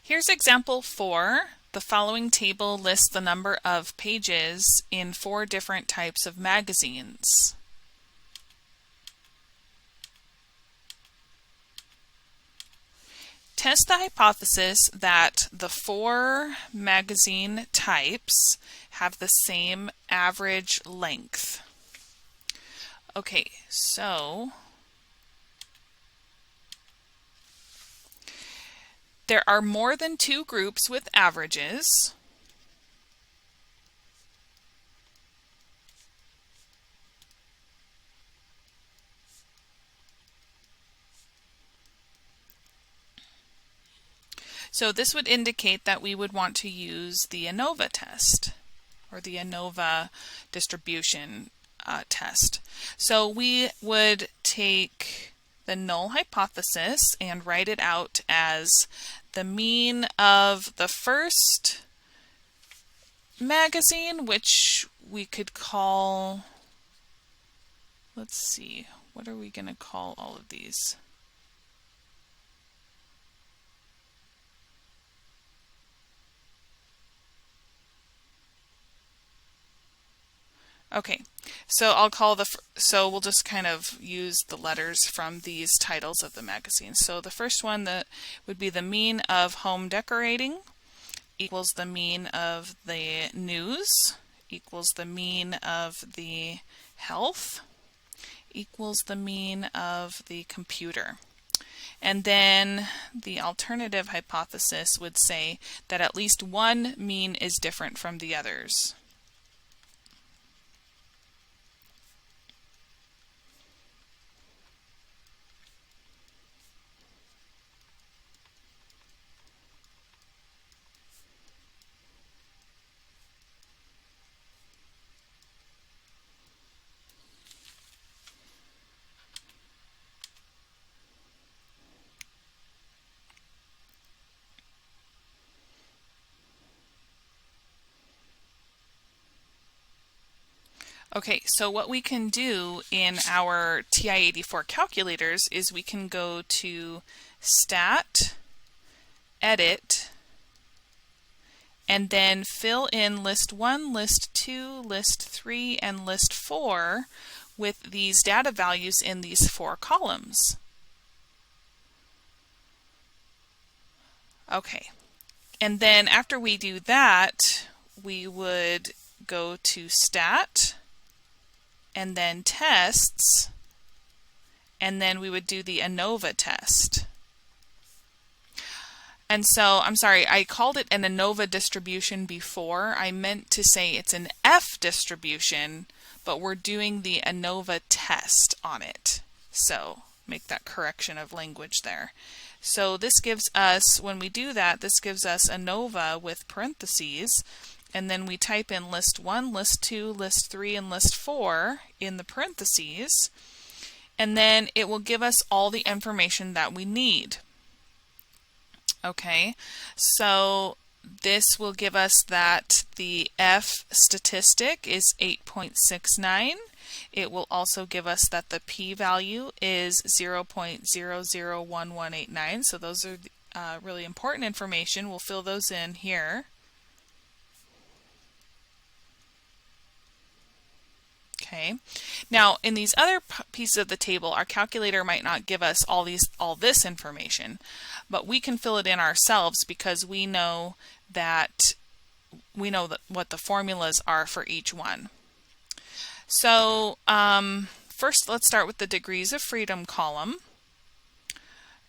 Here's example 4. The following table lists the number of pages in 4 different types of magazines. Test the hypothesis that the 4 magazine types have the same average length. Okay, so there are more than 2 groups with averages. So this would indicate that we would want to use the ANOVA test, or the ANOVA distribution test. So we would take the null hypothesis and write it out as the mean of the first magazine, which we could call, let's see, what are we going to call all of these? Okay, so I'll call so we'll just kind of use the letters from these titles of the magazine. So the first one that would be the mean of home decorating equals the mean of the news equals the mean of the health equals the mean of the computer. And then the alternative hypothesis would say that at least one mean is different from the others. Okay, so what we can do in our TI-84 calculators is we can go to Stat, Edit, and then fill in List 1, List 2, List 3, and List 4 with these data values in these 4 columns. Okay, and then after we do that, we would go to Stat, and then Tests, and then we would do the ANOVA test. And so, I'm sorry, I called it an ANOVA distribution before. I meant to say it's an F distribution, but we're doing the ANOVA test on it. So, make that correction of language there. So this gives us, when we do that, this gives us ANOVA with parentheses, and then we type in list 1, list 2, list 3, and list 4 in the parentheses, and then it will give us all the information that we need. Okay, so this will give us that the F statistic is 8.69. It will also give us that the p-value is 0.001189. So those are really important information. We'll fill those in here. Okay. Now, in these other pieces of the table, our calculator might not give us all this information, but we can fill it in ourselves because we know what the formulas are for each one. So, first let's start with the degrees of freedom column.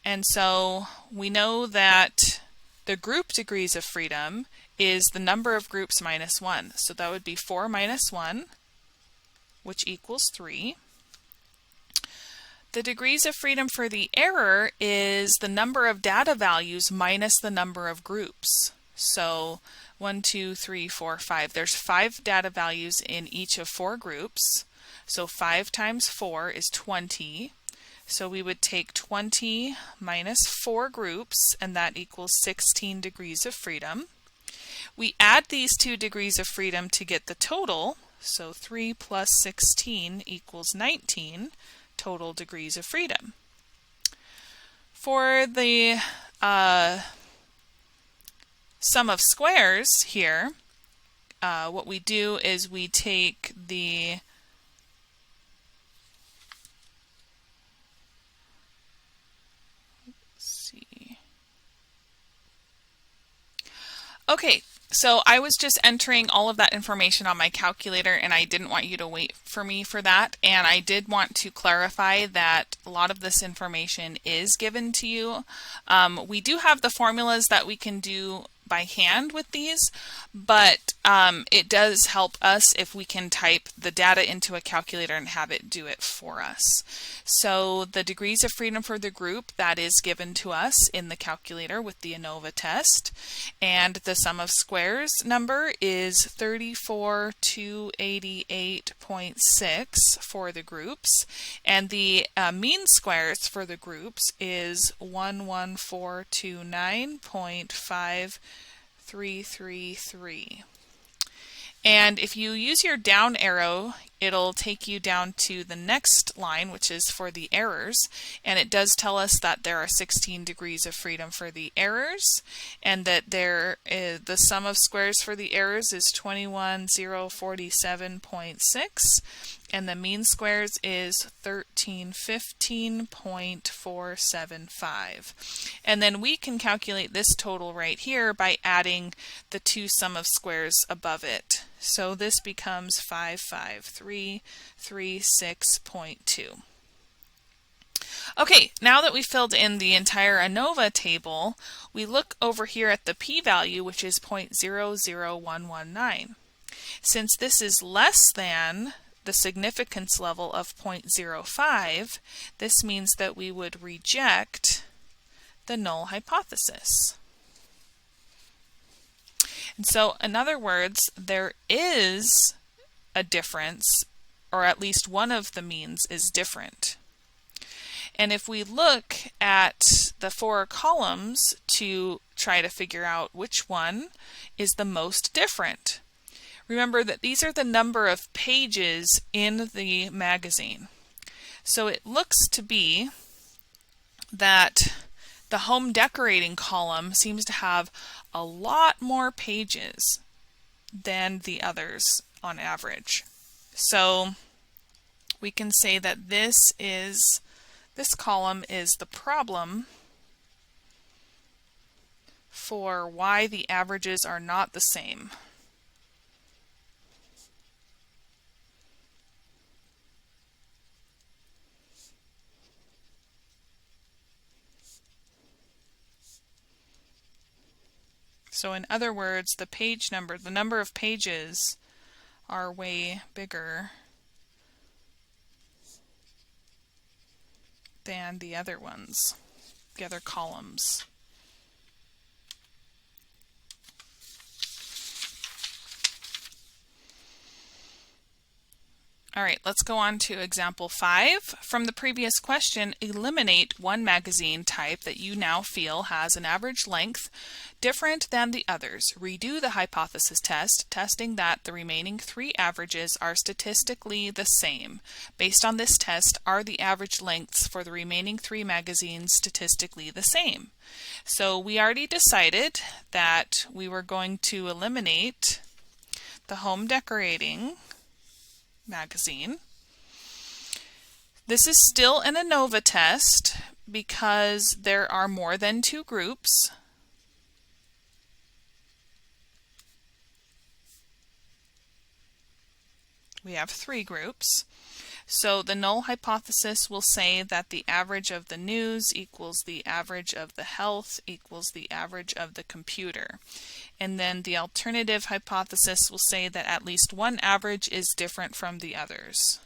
And so we know that the group degrees of freedom is the number of groups minus 1. So that would be 4 minus 1, which equals 3. The degrees of freedom for the error is the number of data values minus the number of groups. So 1, 2, 3, 4, 5. There's 5 data values in each of 4 groups. So 5 times 4 is 20. So we would take 20 minus 4 groups, and that equals 16 degrees of freedom. We add these 2 degrees of freedom to get the total. So 3 plus 16 equals 19 total degrees of freedom. For the sum of squares here, what we do is we take the Okay, so I was just entering all of that information on my calculator, and I didn't want you to wait for me for that. And I did want to clarify that a lot of this information is given to you. We do have the formulas that we can do by hand with these, but it does help us if we can type the data into a calculator and have it do it for us. So the degrees of freedom for the group, that is given to us in the calculator with the ANOVA test, and the sum of squares number is 34,288.6 for the groups, and the mean squares for the groups is 11429.5333. And if you use your down arrow, it'll take you down to the next line, which is for the errors. And it does tell us that there are 16 degrees of freedom for the errors, and that the sum of squares for the errors is 21,047.6, and the mean squares is 1315.475. And then we can calculate this total right here by adding the two sum of squares above it. So this becomes 55336.2. Okay, now that we've filled in the entire ANOVA table, we look over here at the p-value, which is 0.00119. Since this is less than the significance level of 0.05, this means that we would reject the null hypothesis. And so, in other words, there is a difference, or at least one of the means is different. And if we look at the four columns to try to figure out which one is the most different, remember that these are the number of pages in the magazine. So it looks to be that the home decorating column seems to have a lot more pages than the others on average. So we can say that this column is the problem for why the averages are not the same. So in other words, the number of pages are way bigger than the other ones, the other columns. All right, let's go on to example 5. From the previous question, eliminate one magazine type that you now feel has an average length different than the others. Redo the hypothesis test, testing that the remaining three averages are statistically the same. Based on this test, are the average lengths for the remaining three magazines statistically the same? So we already decided that we were going to eliminate the home decorating magazine. This is still an ANOVA test because there are more than two groups. We have three groups. So the null hypothesis will say that the average of the news equals the average of the health equals the average of the computer. And then the alternative hypothesis will say that at least one average is different from the others.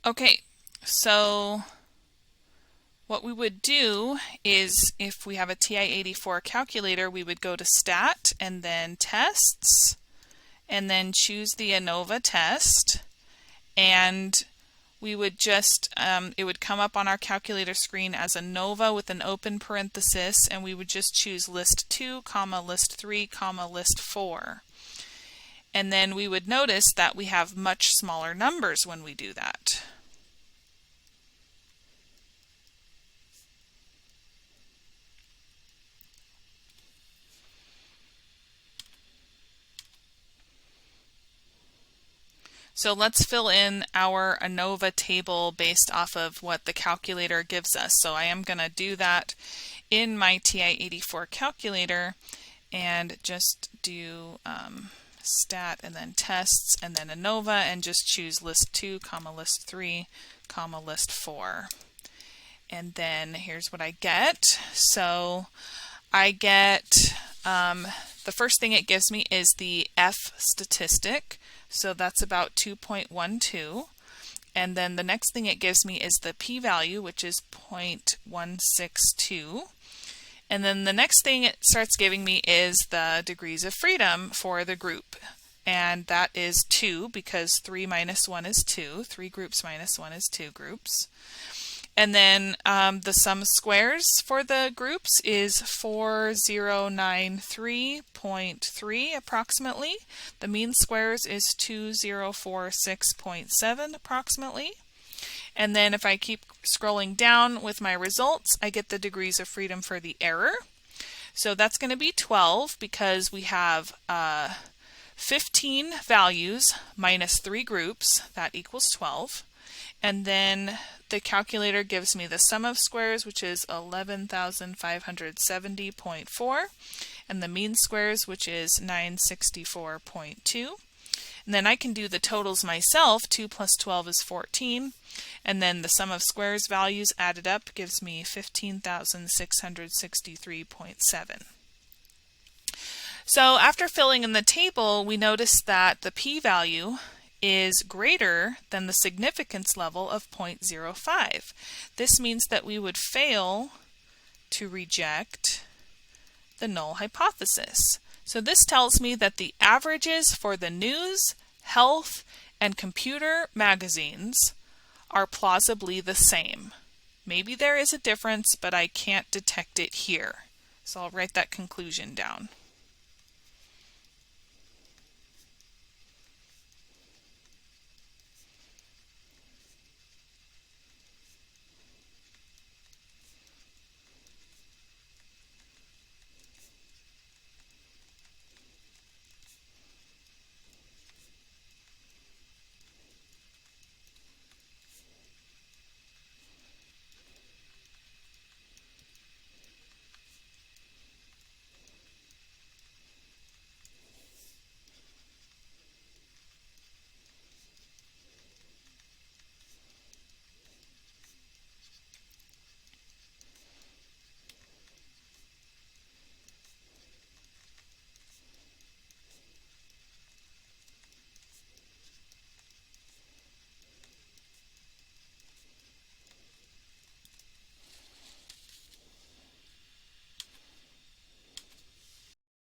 Okay, so what we would do is if we have a TI-84 calculator, we would go to Stat and then Tests and then choose the ANOVA test. and we would just, it would come up on our calculator screen as ANOVA with an open parenthesis, and we would just choose list 2, comma, list 3, comma, list 4. And then we would notice that we have much smaller numbers when we do that. So let's fill in our ANOVA table based off of what the calculator gives us. So I am going to do that in my TI-84 calculator and just do stat and then tests and then ANOVA and just choose list 2, comma, list 3, comma, list 4. And then here's what I get. So I get, the first thing it gives me is the F statistic. So that's about 2.12. And then the next thing it gives me is the p-value, which is 0.162. And then the next thing it starts giving me is the degrees of freedom for the group. And that is 2, because 3 minus 1 is 2. 3 groups minus 1 is 2 groups. And then the sum of squares for the groups is 4093.3 approximately. The mean squares is 2046.7 approximately. And then if I keep scrolling down with my results, I get the degrees of freedom for the error. So that's going to be 12 because we have 15 values minus 3 groups. That equals 12. And then the calculator gives me the sum of squares, which is 11,570.4, and the mean squares, which is 964.2. And then I can do the totals myself. 2 plus 12 is 14. And then the sum of squares values added up gives me 15,663.7. So after filling in the table, we notice that the p-value is greater than the significance level of 0.05. This means that we would fail to reject the null hypothesis. So this tells me that the averages for the news, health, and computer magazines are plausibly the same. Maybe there is a difference, but I can't detect it here. So I'll write that conclusion down.